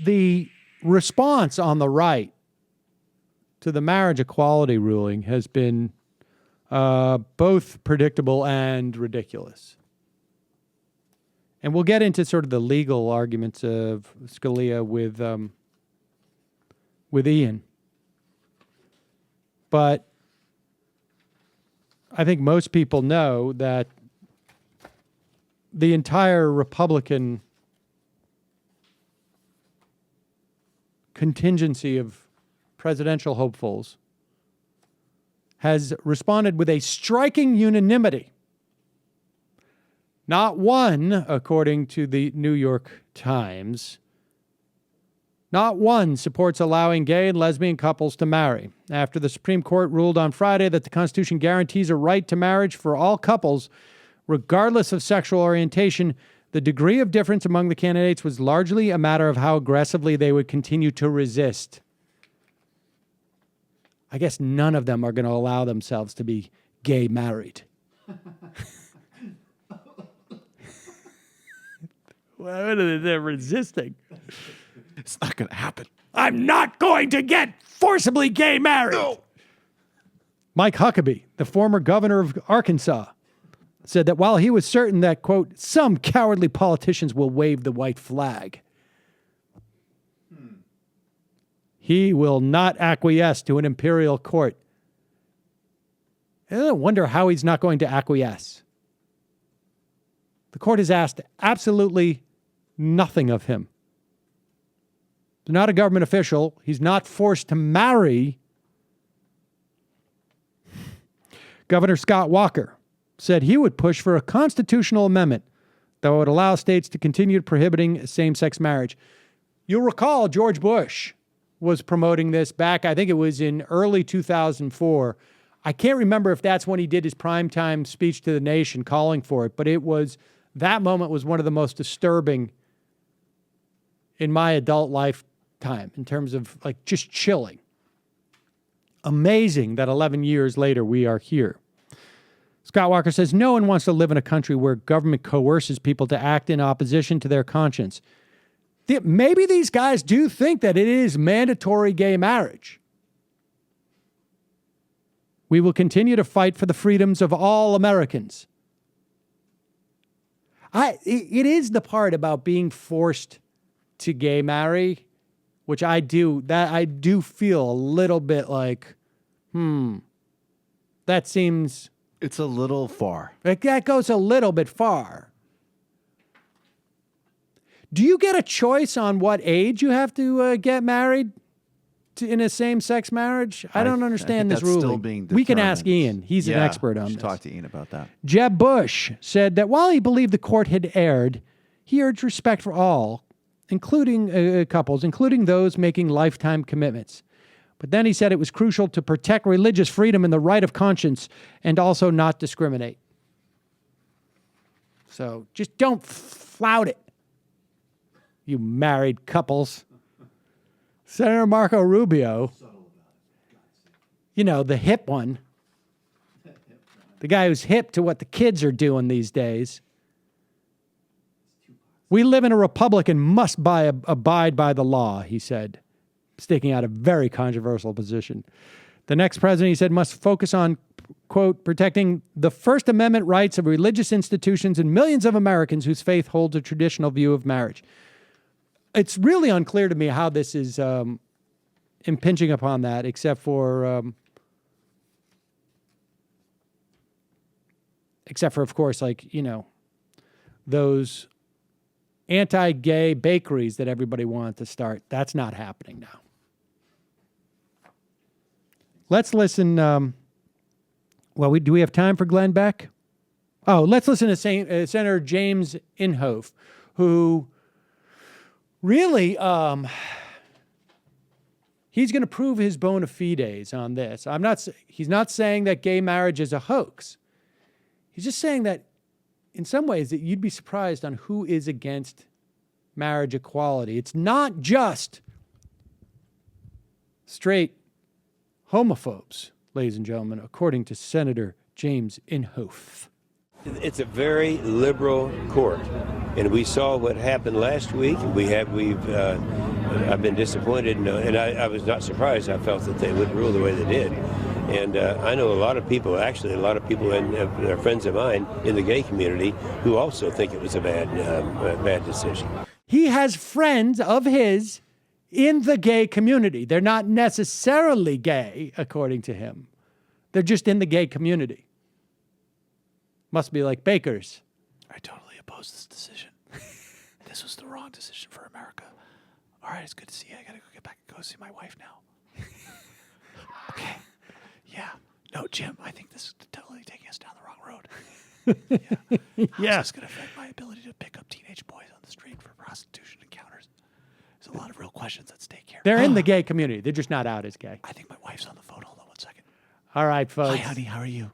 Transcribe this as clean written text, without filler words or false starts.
the response on the right to the marriage equality ruling has been both predictable and ridiculous. And we'll get into sort of the legal arguments of Scalia with Ian. But I think most people know that the entire Republican contingency of presidential hopefuls has responded with a striking unanimity. Not one, according to the New York Times, not one supports allowing gay and lesbian couples to marry. After the Supreme Court ruled on Friday that the Constitution guarantees a right to marriage for all couples, regardless of sexual orientation, the degree of difference among the candidates was largely a matter of how aggressively they would continue to resist. I guess none of them are going to allow themselves to be gay married. What are they resisting? It's not going to happen. I'm not going to get forcibly gay married. No. Mike Huckabee, the former governor of Arkansas, said that while he was certain that, quote, some cowardly politicians will wave the white flag, he will not acquiesce to an imperial court. I wonder how he's not going to acquiesce. The court has asked absolutely nothing of him. He's not a government official. He's not forced to marry. Governor Scott Walker said he would push for a constitutional amendment that would allow states to continue prohibiting same-sex marriage. You'll recall George Bush was promoting this back, I think it was in early 2004. I can't remember if that's when he did his primetime speech to the nation calling for it, but that moment was one of the most disturbing in my adult lifetime in terms of like just chilling. Amazing that 11 years later we are here. Scott Walker says, no one wants to live in a country where government coerces people to act in opposition to their conscience. Maybe these guys do think that it is mandatory gay marriage. We will continue to fight for the freedoms of all Americans. It is the part about being forced to gay marry, which I do feel a little bit like, that seems... It's a little far. That goes a little bit far. Do you get a choice on what age you have to get married in a same-sex marriage? I don't understand this ruling. Still being we can ask Ian. He's an expert on this. Talk to Ian about that. Jeb Bush said that while he believed the court had erred, he urged respect for all, including couples, including those making lifetime commitments. But then he said it was crucial to protect religious freedom and the right of conscience and also not discriminate. So just don't flout it, you married couples. Senator Marco Rubio, you know, the hip one, the guy who's hip to what the kids are doing these days. We live in a republic and must abide by the law, he said, staking out a very controversial position. The next president, he said, must focus on, quote, protecting the First Amendment rights of religious institutions and millions of Americans whose faith holds a traditional view of marriage. It's really unclear to me how this is impinging upon that, except for, of course, like, you know, those anti-gay bakeries that everybody wanted to start. That's not happening now. Let's listen. Do we have time for Glenn Beck? Oh, let's listen to Senator James Inhofe, who really, he's going to prove his bona fides on this. He's not saying that gay marriage is a hoax. He's just saying that in some ways that you'd be surprised on who is against marriage equality. It's not just straight homophobes, ladies and gentlemen, according to Senator James Inhofe. It's a very liberal court, and we saw what happened last week. We've I've been disappointed, and I was not surprised. I felt that they would rule the way they did. And I know a lot of people, and they're friends of mine in the gay community, who also think it was a bad decision. He has friends of his in the gay community. They're not necessarily gay, according to him. They're just in the gay community. Must be like bakers. I totally oppose this decision. This was the wrong decision for America. All right, it's good to see you. I gotta go get back and go see my wife now. Okay. Yeah. No, Jim, I think this is totally taking us down the wrong road. Yeah. How's this gonna affect my ability to pick up teenage boys on the street for prostitution encounters? There's a lot of real questions at stake here. They're in the gay community. They're just not out as gay. I think my wife's on the phone. Hold on one second. All right, folks. Hi, honey. How are you?